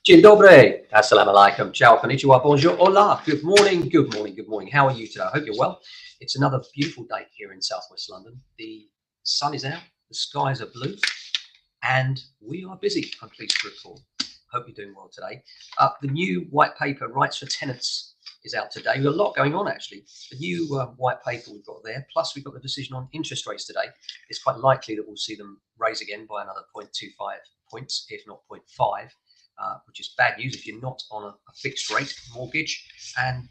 Dzień dobry, assalamu alaikum, ciao, konnichiwa, bonjour, hola, good morning, good morning, good morning. How are you today? I hope you're well. It's another beautiful day here in southwest London. The sun is out, the skies are blue, and we are busy, I'm pleased to report. Hope you're doing well today. The new white paper, Rights for Tenants, is out today. We've got a lot going on, actually. The new white paper we've got there, plus we've got the decision on interest rates today. It's quite likely that we'll see them raise again by another 0.25 points, if not 0.5. Which is bad news if you're not on a fixed rate mortgage. And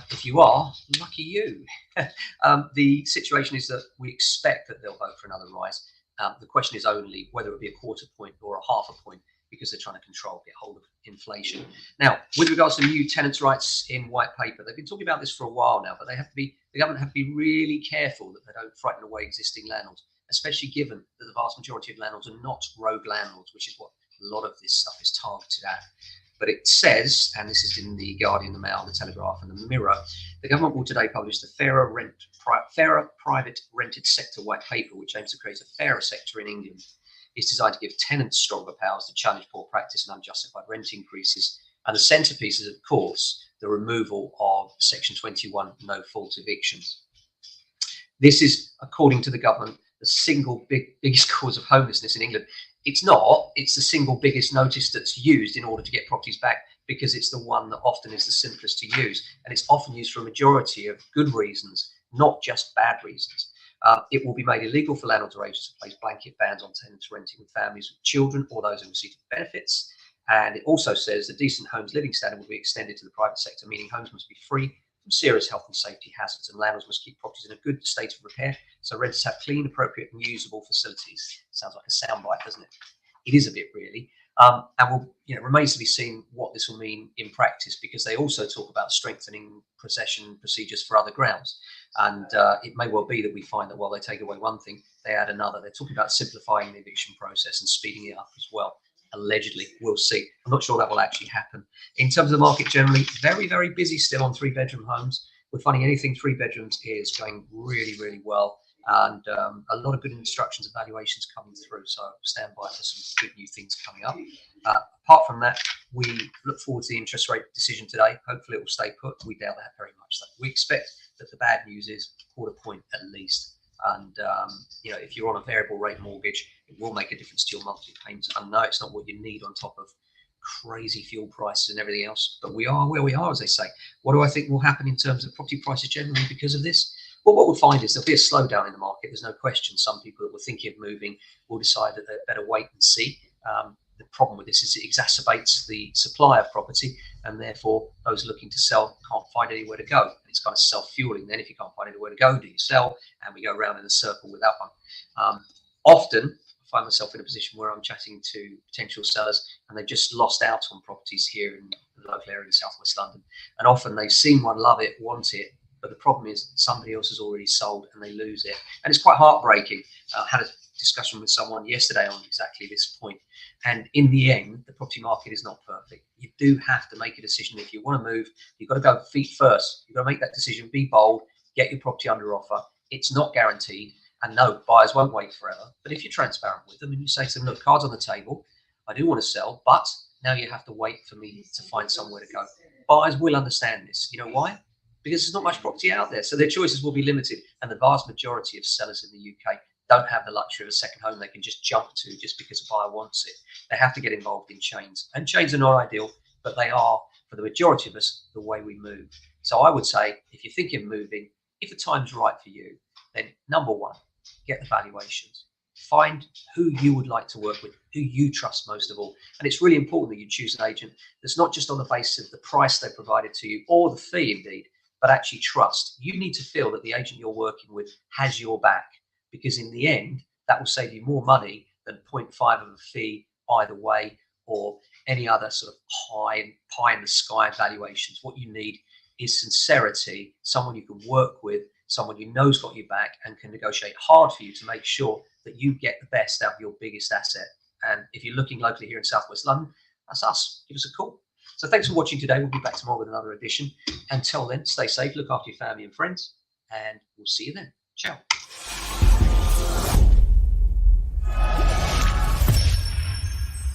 if you are, lucky you. The situation is that we expect that they'll vote for another rise. The question is only whether it be a quarter point or a half a point, because they're trying to get hold of inflation. Now, with regards to new tenants' rights in white paper, they've been talking about this for a while now, but the government have to be really careful that they don't frighten away existing landlords, especially given that the vast majority of landlords are not rogue landlords, which is what a lot of this stuff is targeted at. But it says, and this is in the Guardian, the Mail, the Telegraph, and the Mirror, the government will today publish the Fairer Private Rented Sector White Paper, which aims to create a fairer sector in England. It's designed to give tenants stronger powers to challenge poor practice and unjustified rent increases. And the centrepiece is, of course, the removal of Section 21 no-fault evictions. This is, according to the government, the single biggest cause of homelessness in England. It's not. It's the single biggest notice that's used in order to get properties back, because it's the one that often is the simplest to use. And it's often used for a majority of good reasons, not just bad reasons. It will be made illegal for landlords or agents to place blanket bans on tenants renting with families with children or those in receipt of benefits. And it also says the decent homes living standard will be extended to the private sector, meaning homes must be free from serious health and safety hazards, and landlords must keep properties in a good state of repair, so renters have clean, appropriate and usable facilities. Sounds like a soundbite, doesn't it? It is a bit, really. And remains to be seen what this will mean in practice, because they also talk about strengthening possession procedures for other grounds. And it may well be that we find that while they take away one thing, they add another. They're talking about simplifying the eviction process and speeding it up as well. Allegedly, we'll see. I'm not sure that will actually happen. In terms of the market generally, very, very busy still on 3-bedroom homes. We're finding anything 3 bedrooms is going really, really well. And a lot of good instructions and valuations coming through. So stand by for some good new things coming up. Apart from that, we look forward to the interest rate decision today. Hopefully it will stay put. We doubt that very much. So we expect that the bad news is a quarter point at least. And if you're on a variable rate mortgage, it will make a difference to your monthly payments. I know it's not what you need on top of crazy fuel prices and everything else, but we are where we are, as they say. What do I think will happen in terms of property prices generally because of this? Well, what we'll find is there'll be a slowdown in the market. There's no question. Some people that were thinking of moving will decide that they'd better wait and see. The problem with this is it exacerbates the supply of property, and therefore those looking to sell can't find anywhere to go. And it's kind of self-fueling. Then if you can't find anywhere to go, do you sell? And we go around in a circle with that one. Often I find myself in a position where I'm chatting to potential sellers and they've just lost out on properties here in the local area in southwest London. And often they've seen one, love it, want it, but the problem is somebody else has already sold and they lose it. And it's quite heartbreaking. I had a discussion with someone yesterday on exactly this point. And in the end, the property market is not perfect. You do have to make a decision. If you want to move, you've got to go feet first. You've got to make that decision, be bold, get your property under offer. It's not guaranteed. And no, buyers won't wait forever. But if you're transparent with them and you say to them, look, cards on the table, I do want to sell, but now you have to wait for me to find somewhere to go. Buyers will understand this. You know why? Because there's not much property out there. So their choices will be limited. And the vast majority of sellers in the UK don't have the luxury of a second home they can just jump to just because a buyer wants it. They have to get involved in chains. And chains are not ideal, but they are, for the majority of us, the way we move. So I would say, if you're thinking of moving, if the time's right for you, then number one, get the valuations. Find who you would like to work with, who you trust most of all. And it's really important that you choose an agent that's not just on the basis of the price they provided to you, or the fee indeed, but actually trust. You need to feel that the agent you're working with has your back, because in the end, that will save you more money than 0.5 of a fee either way, or any other sort of pie in the sky valuations. What you need is sincerity, someone you can work with, someone you know's got your back and can negotiate hard for you to make sure that you get the best out of your biggest asset. And if you're looking locally here in southwest London, that's us. Give us a call. So thanks for watching today. We'll be back tomorrow with another edition. Until then, stay safe, look after your family and friends, and we'll see you then. Ciao.